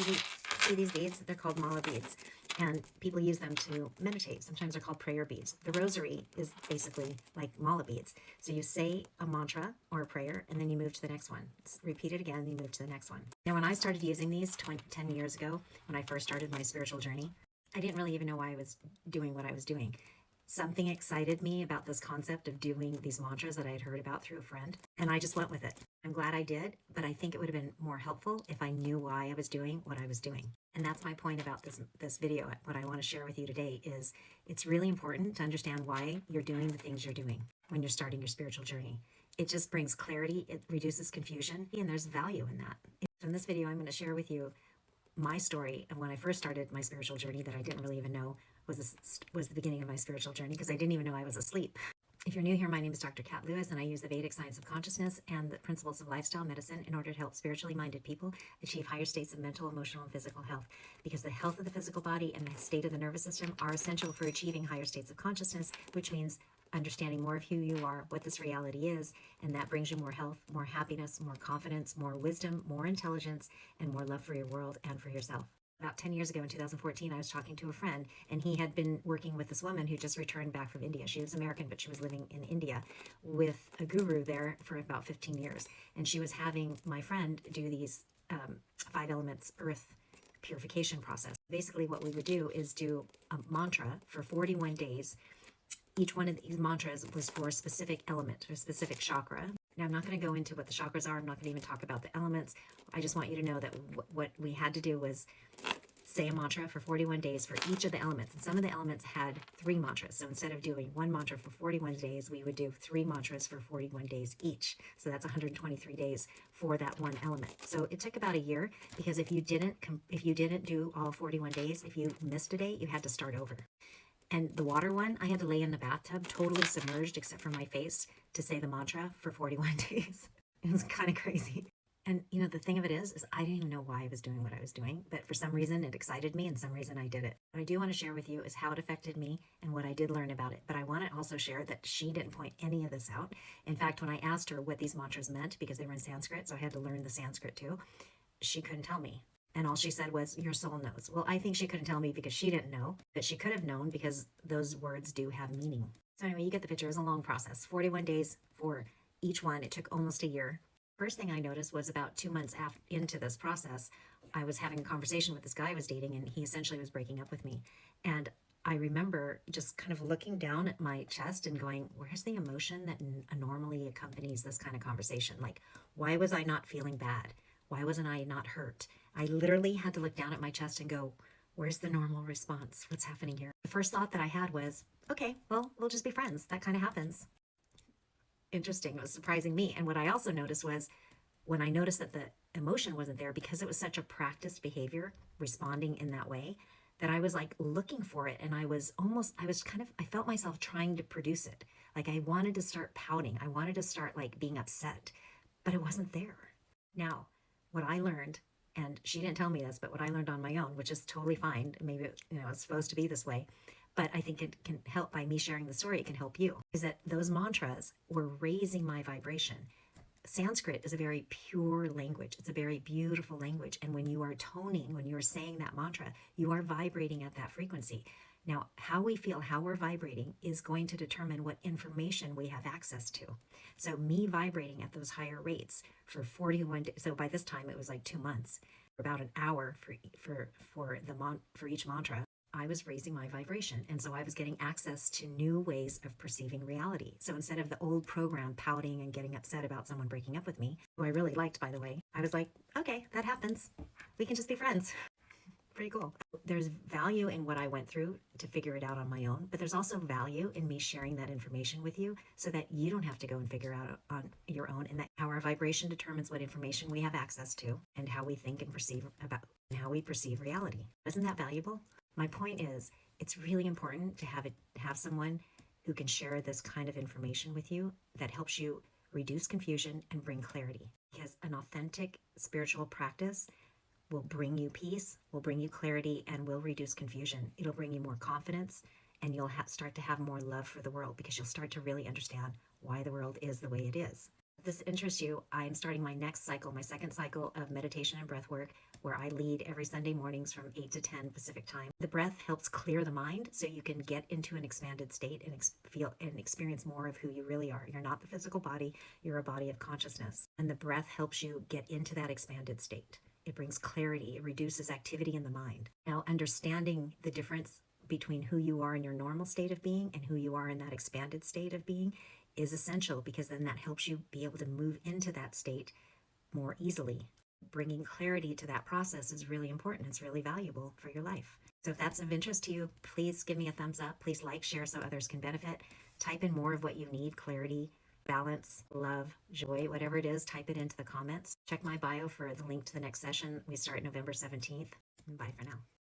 See these beads? They're called mala beads, and people use them to meditate. Sometimes they're called prayer beads. The rosary is basically like mala beads. So you say a mantra or a prayer, and then you move to the next one. Repeat it again, and you move to the next one. Now, when I started using these 10 years ago, when I first started my spiritual journey, I didn't really even know why I was doing what I was doing. Something excited me about this concept of doing these mantras that I had heard about through a friend, and I just went with it. I'm glad I did, but I think it would have been more helpful if I knew why I was doing what I was doing. And that's my point about this video. What I want to share with you today is it's really important to understand why you're doing the things you're doing when you're starting your spiritual journey. It just brings clarity, it reduces confusion, and there's value in that. So in this video, I'm going to share with you my story of when I first started my spiritual journey that I didn't really even know was the beginning of my spiritual journey, because I didn't even know I was asleep. If you're new here, my name is Dr. Kat Lewis, and I use the Vedic science of consciousness and the principles of lifestyle medicine in order to help spiritually minded people achieve higher states of mental, emotional, and physical health. Because the health of the physical body and the state of the nervous system are essential for achieving higher states of consciousness, which means understanding more of who you are, what this reality is, and that brings you more health, more happiness, more confidence, more wisdom, more intelligence, and more love for your world and for yourself. About 10 years ago in 2014, I was talking to a friend, and he had been working with this woman who just returned back from India. She was American, but she was living in India with a guru there for about 15 years. And she was having my friend do these 5 elements earth purification process. Basically, what we would do is do a mantra for 41 days. Each one of these mantras was for a specific element or a specific chakra. Now, I'm not going to go into what the chakras are. I'm not going to even talk about the elements. I just want you to know that what we had to do was say a mantra for 41 days for each of the elements. And some of the elements had 3 mantras. So instead of doing one mantra for 41 days, we would do 3 mantras for 41 days each. So that's 123 days for that one element. So it took about a year, because if you didn't do all 41 days, if you missed a day, you had to start over. And the water one, I had to lay in the bathtub, totally submerged except for my face, to say the mantra for 41 days. It was kind of crazy. And, you know, the thing of it is I didn't even know why I was doing what I was doing, but for some reason it excited me, and some reason I did it. What I do want to share with you is how it affected me and what I did learn about it. But I want to also share that she didn't point any of this out. In fact, when I asked her what these mantras meant, because they were in Sanskrit, so I had to learn the Sanskrit too, she couldn't tell me. And all she said was, your soul knows. Well, I think she couldn't tell me because she didn't know, but she could have known because those words do have meaning. So anyway, you get the picture. It was a long process. 41 days for each one. It took almost a year. First thing I noticed was about 2 months into this process, I was having a conversation with this guy I was dating, and he essentially was breaking up with me. And I remember just kind of looking down at my chest and going, where's the emotion that normally accompanies this kind of conversation? Like, why was I not feeling bad? Why wasn't I not hurt? I literally had to look down at my chest and go, where's the normal response? What's happening here? The first thought that I had was, okay, well, we'll just be friends. That kind of happens. Interesting. It was surprising me. And what I also noticed was, when I noticed that the emotion wasn't there, because it was such a practiced behavior, responding in that way, that I was like looking for it. And I felt myself trying to produce it. Like I wanted to start pouting. I wanted to start like being upset, but it wasn't there. Now, what I learned, and she didn't tell me this, but what I learned on my own, which is totally fine. Maybe, it's supposed to be this way, but I think it can help. By me sharing the story, it can help you, is that those mantras were raising my vibration. Sanskrit is a very pure language. It's a very beautiful language. And when you are toning, when you are saying that mantra, you are vibrating at that frequency. Now, how we feel, how we're vibrating is going to determine what information we have access to. So me vibrating at those higher rates for 41 days, so by this time it was like 2 months, about an hour for each mantra, I was raising my vibration. And so I was getting access to new ways of perceiving reality. So instead of the old program pouting and getting upset about someone breaking up with me, who I really liked, by the way, I was like, okay, that happens. We can just be friends. Pretty cool. There's value in what I went through to figure it out on my own, but there's also value in me sharing that information with you so that you don't have to go and figure out on your own, and that how our vibration determines what information we have access to and how we think and perceive about and how we perceive reality. Isn't that valuable? My point is, it's really important to have someone who can share this kind of information with you that helps you reduce confusion and bring clarity, because an authentic spiritual practice will bring you peace, will bring you clarity, and will reduce confusion. It'll bring you more confidence, and you'll start to have more love for the world, because you'll start to really understand why the world is the way it is. If this interests you, I'm starting my next cycle, my second cycle of meditation and breath work, where I lead every Sunday mornings from 8 to 10 Pacific time. The breath helps clear the mind so you can get into an expanded state and feel and experience more of who you really are. You're not the physical body, you're a body of consciousness. And the breath helps you get into that expanded state. It brings clarity, it reduces activity in the mind. Now, understanding the difference between who you are in your normal state of being and who you are in that expanded state of being is essential, because then that helps you be able to move into that state more easily. Bringing clarity to that process is really important. It's really valuable for your life. So if that's of interest to you, please give me a thumbs up. Please like, share so others can benefit. Type in more of what you need: clarity, balance, love, joy, whatever it is, type it into the comments. Check my bio for the link to the next session. We start November 17th. And bye for now.